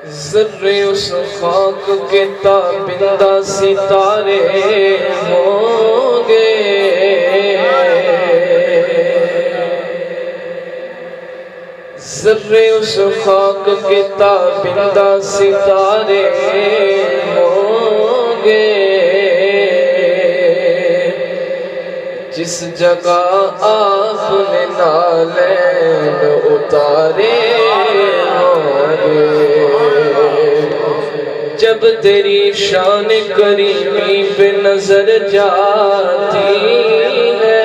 ذرے اس خاک کے تابندہ ستارے ہوں گے، ذرے اس خاک کے تابندہ ستارے ہوں گے، جس جگہ آپ نے نالین اتارے ہوں گے، جب تیری شان کریمی پہ نظر جاتی ہے،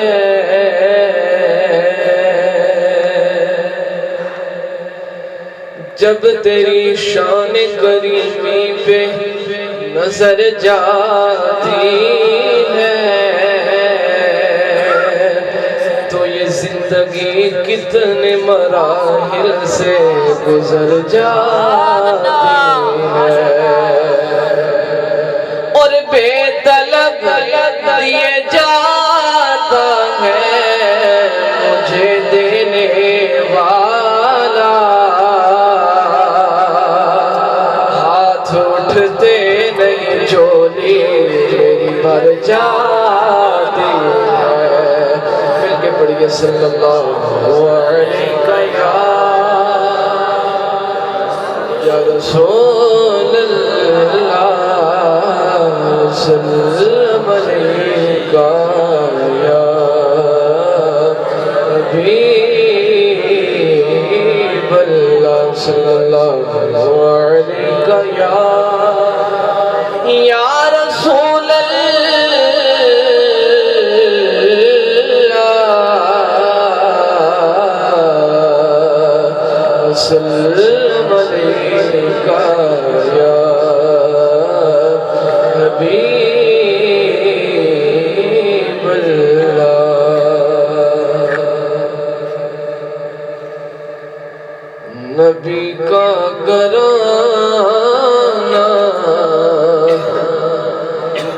جب تیری شان کریمی پہ نظر جاتی ہے، تو یہ زندگی کتنے مراحل سے گزر جاتی ہے، اور بے طلب دیے جاتا ہے مجھے دینے والا، ہاتھ اٹھتے نہیں جھولی میری بھر جاتی ہے، مل کے پڑھیے صلی اللہ علیہ یا رسول اللہ، سلم علیکہ یا حبیب اللہ، صلی اللہ علیکہ یا رسول اللہ، سلم علیکہ یا حبیب اللہ۔ نبی کا گھرانہ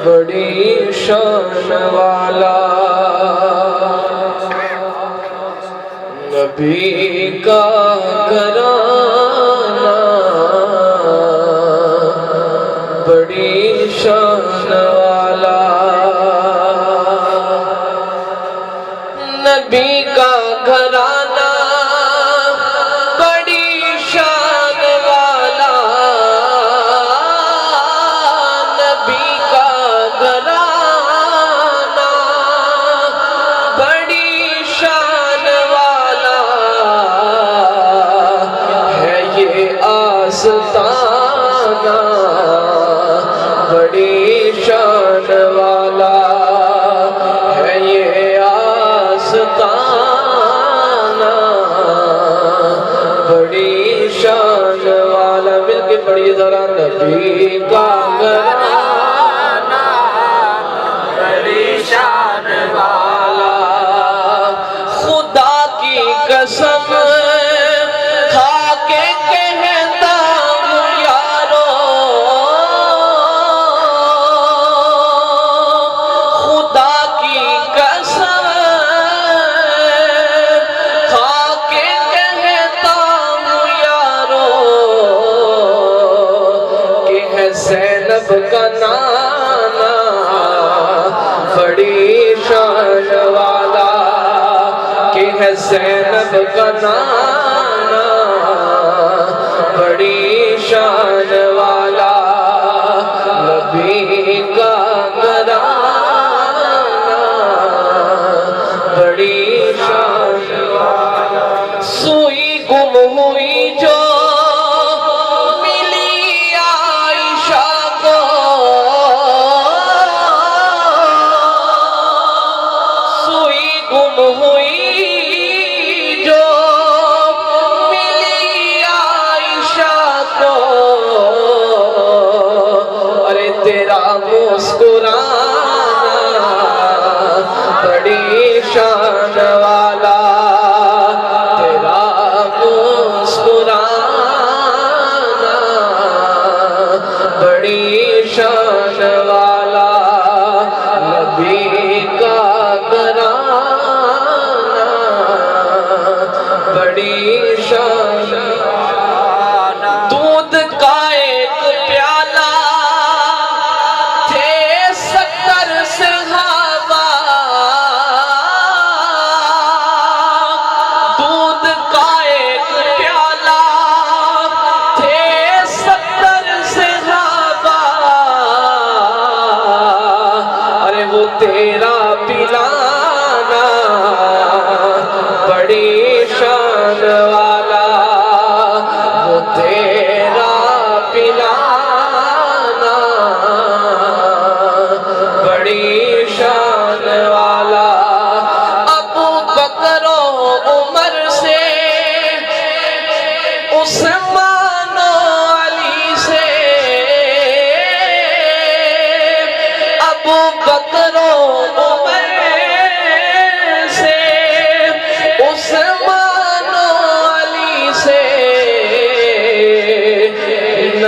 بڑی شان والا، نبی کا گھرانہ بڑی شان والا، نبی کا گھرانہ بڑی شان والا، نبی کا گھرانہ بڑی شان والا ہے، یہ آستانہ بڑی شان والا ہے، یہ آستانہ بڑی شان والا، مل کے پڑھیے ذرا، نبی کا گھرانہ بڑی شان والا، خدا کی قسم کھا کے کہتا ہوں یارو، خدا کی قسم کھا کے کہتا ہوں یارو، کہ ہے زینب کا نانا بڑی شان والا، کہ ہے زینب کا نانا بڑی شان والا، نبی کا گھرانہ بڑی شان والا، سوئی گم ہوئی جو ملی عائشہ کو، سوئی گم ہوئی جو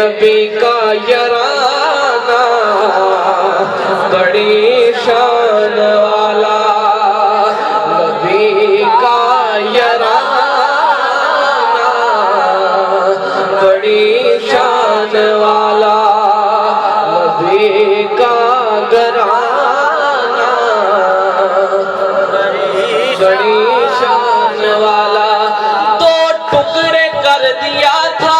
نبی کا یارانہ بڑی شان والا، نبی کا یارانہ بڑی شان والا، نبی کا گھرانہ بڑی شان والا۔ دو ٹکڑے کر دیا تھا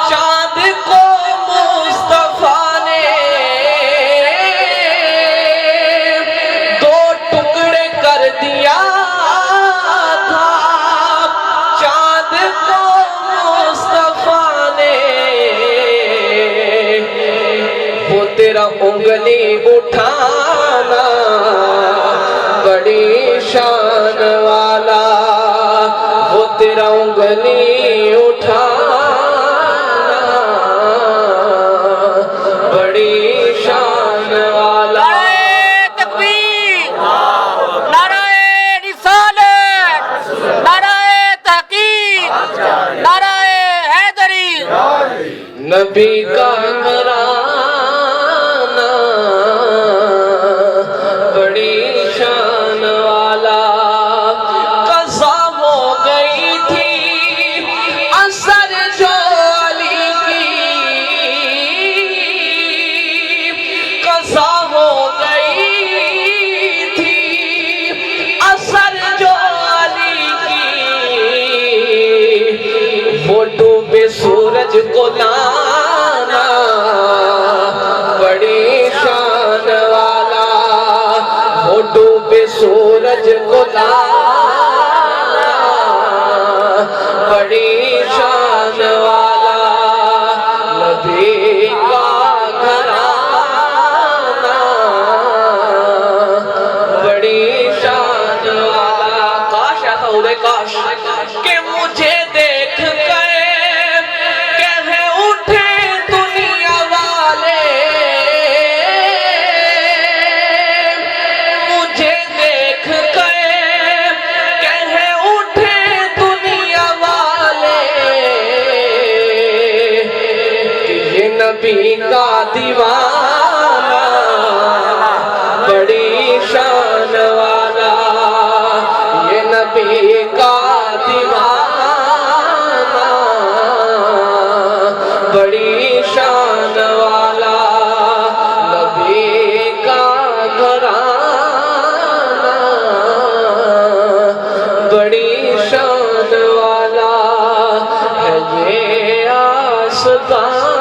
چاند کو مصطفیٰ نے، دو ٹکڑے کر دیا تھا چاند کو مصطفیٰ نے، وہ تیرا انگلی اٹھانا بڑی شان والا، وہ تیرا انگلی اٹھانا بڑی شان والا۔ نعرہ تکبیر، نعرہ رسالت، نعرہ تحقیق، نعرہ حیدری۔ نبی کا گھرانہ بڑی شان والا، قضا ہو گئی تھی اثر جو علی کی، قضا ہو گئی تھی اثر جو علی کی، وہ ڈوبے سورج کو لانا بڑی شان والا، وہ ڈوبے سورج کو لانا بڑی شان والا، نبی کا گھرانہ بڑی شان والا۔ کاش ایسا ہو گئے، کاش کہ مجھے دیکھ کر کہہ اٹھے دنیا والے، مجھے دیکھ کر کہہ اٹھے دنیا والے کہ یہ نبی کا دیوانہ بڑی شان والا، یہ نبی کا دیوانہ بڑی شان والا، نبی کا گھرانہ بڑی شان والا ہے، یہ آستانہ